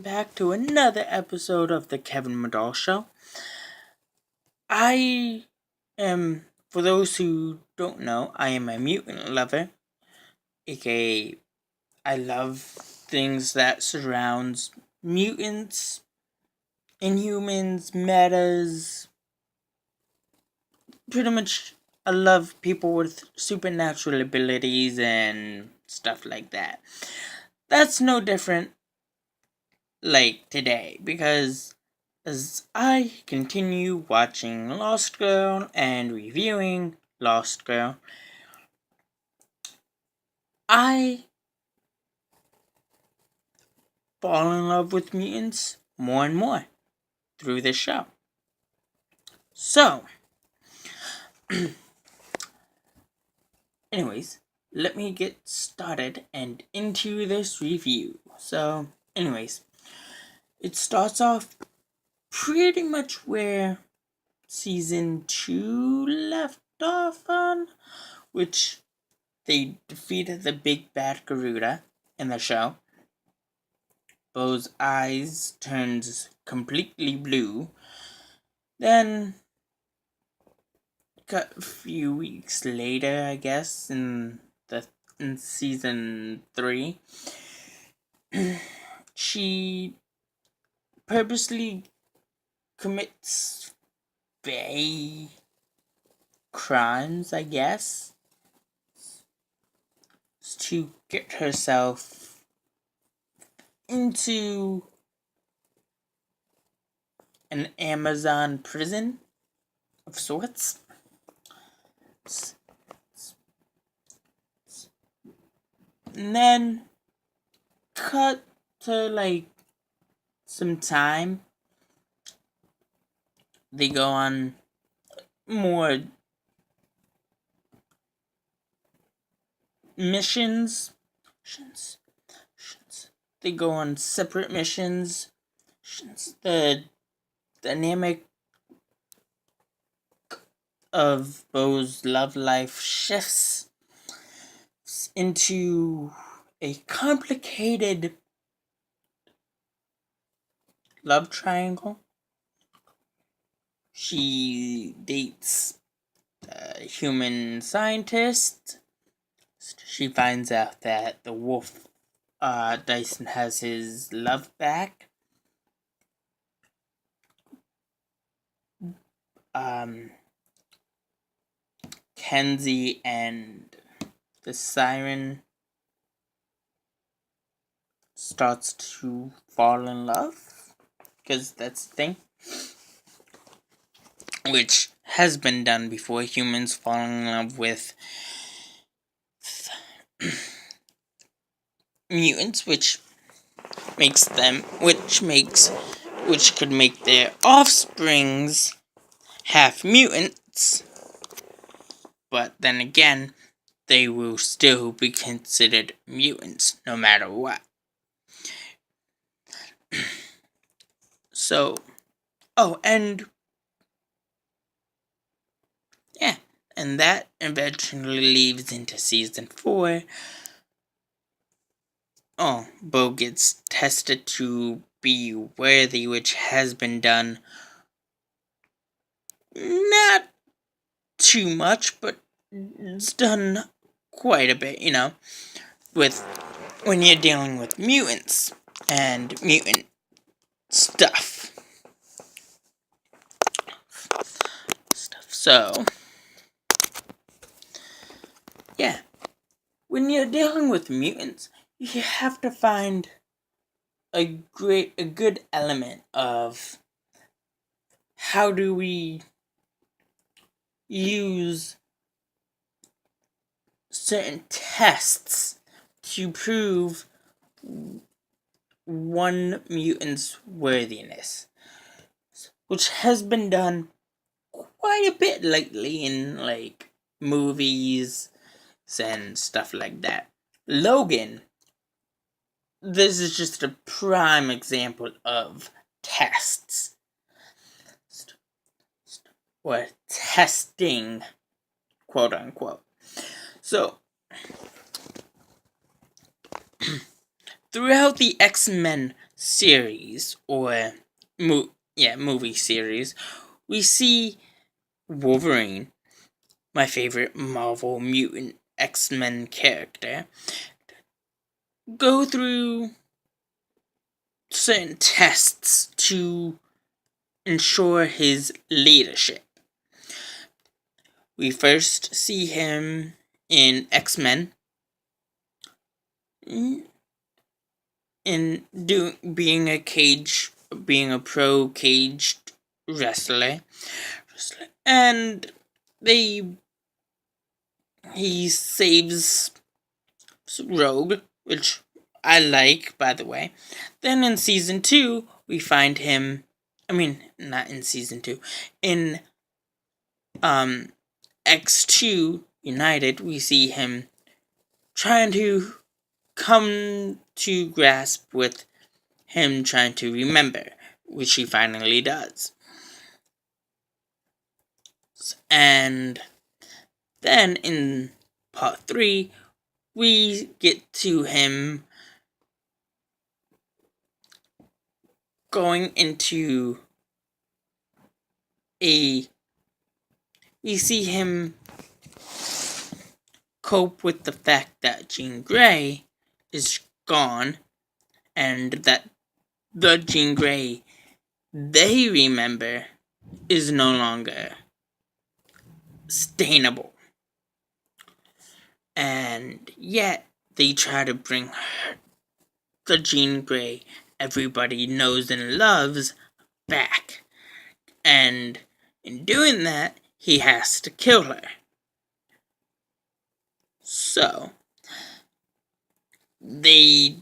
back to another episode of the Kevin Medall Show. I am, for those who don't know, I am a mutant lover, aka I love things that surrounds mutants, inhumans, metas. Pretty much, I love people with supernatural abilities and stuff like that. That's no different like today because as I continue watching Lost Girl and reviewing Lost Girl, I fall in love with mutants more and more through this show. So, anyways, let me get started and into this review. So, anyways, it starts off pretty much where season 2 left off on, which they defeated the big bad Garuda in the show. Bo's eyes turns completely blue. Then, a few weeks later, I guess, in season 3, she purposely commits Bay crimes, I guess, to get herself into an Amazon prison of sorts. And then cut to some time. They go on more missions. They go on separate missions. The dynamic of Bo's love life shifts into a complicated love triangle. She dates a human scientist. She finds out that the wolf Dyson has his love back. Kenzie and the siren starts to fall in love, because that's the thing, which has been done before. Humans falling in love with mutants, which could make their offsprings half mutants, but then again, they will still be considered mutants no matter what. So, and that eventually leads into season 4. Bo gets tested to be worthy, which has been done not too much, but it's done quite a bit, with when you're dealing with mutants and mutant stuff. So, yeah, when you're dealing with mutants, you have to find a good element of how do we use certain tests to prove one mutant's worthiness, which has been done quite a bit lately in movies and stuff like that. Logan, this is just a prime example of tests or testing, quote unquote. So throughout the X-Men series, or movie series, we see Wolverine, my favorite Marvel mutant X-Men character, go through certain tests to ensure his leadership. We first see him in X-Men being a pro caged wrestler, and he saves Rogue, which I like, by the way. Then in season 2, we find him. Not in season 2. In X2 United, we see him trying to come to grasp with him trying to remember, which he finally does. And then in part 3, we get to him going into we see him cope with the fact that Jean Grey is gone, and that the Jean Grey they remember is no longer stainable. And yet, they try to bring the Jean Grey everybody knows and loves back. And in doing that, he has to kill her. So, he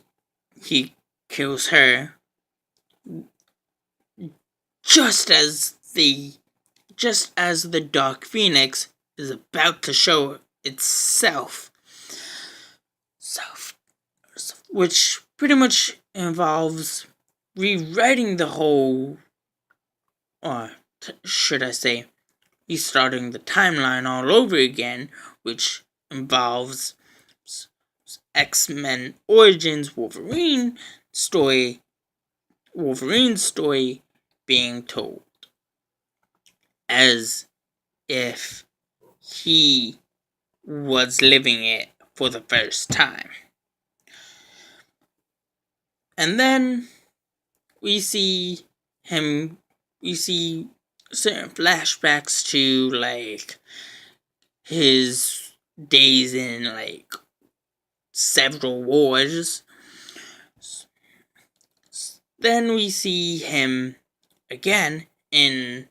kills her just as the Dark Phoenix is about to show itself, which pretty much involves rewriting the whole, or should I say, restarting the timeline all over again, which involves X-Men Origins Wolverine's story being told as if he was living it for the first time. And then we see certain flashbacks to like his days in like several wars. Then we see him again in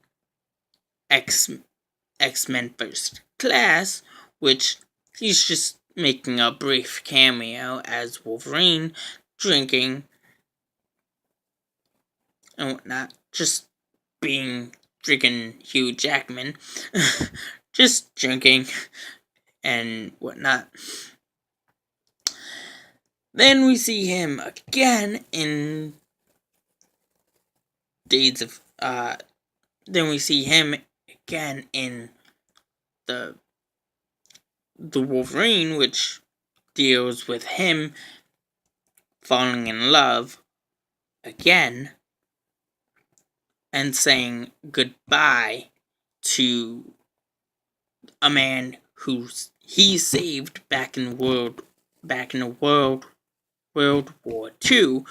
X-Men First Class, which he's just making a brief cameo as Wolverine, drinking and whatnot, just being freaking Hugh Jackman, just drinking and whatnot. Then we see him again in then we see him again in the Wolverine, which deals with him falling in love again and saying goodbye to a man who he saved back in World War II,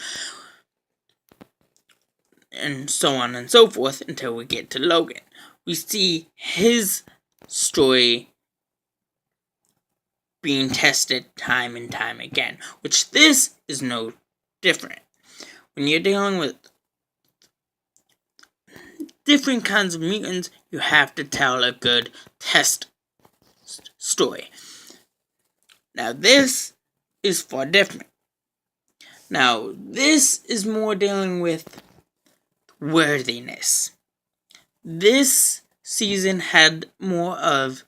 and so on and so forth until we get to Logan. We see his story being tested time and time again, which this is no different. When you're dealing with different kinds of mutants, you have to tell a good test story. Now this is far different. Now this is more dealing with worthiness. This season had more of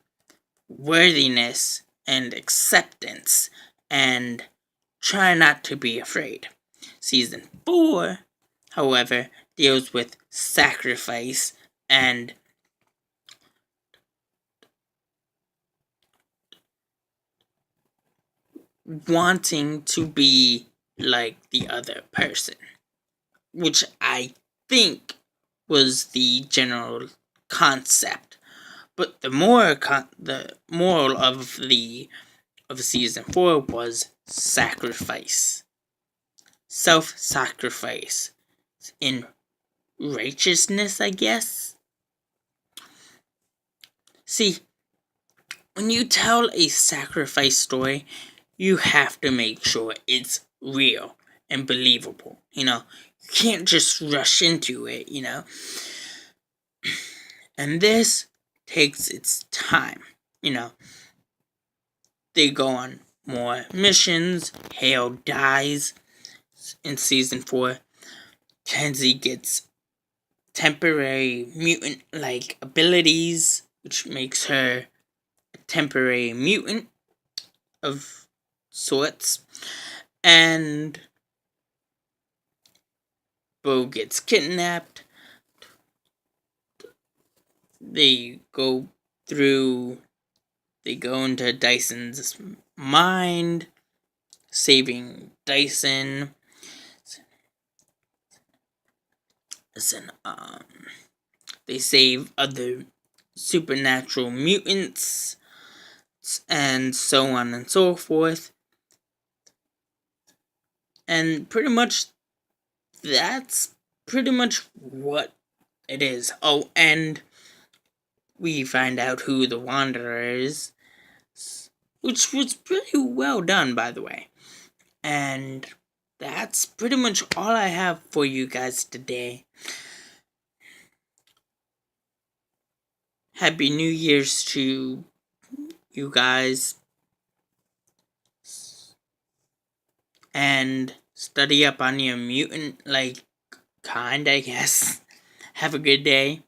worthiness and acceptance and try not to be afraid. Season 4, however, deals with sacrifice and wanting to be like the other person. which I think was the general concept. But the moral of season 4 was sacrifice, self-sacrifice in righteousness, I guess. See, when you tell a sacrifice story, you have to make sure it's real and believable. You can't just rush into it. And this takes its time. They go on more missions. Hale dies in season 4. Kenzie gets temporary mutant-like abilities, which makes her a temporary mutant of sorts. And Bo gets kidnapped. They go into Dyson's mind, saving Dyson. They save other supernatural mutants, and so on and so forth. And pretty much that's pretty much what it is. Oh, and we find out who the Wanderer is, which was pretty well done, by the way. And that's pretty much all I have for you guys today. Happy New Year's to you guys. And study up on your mutant, kind, I guess. Have a good day.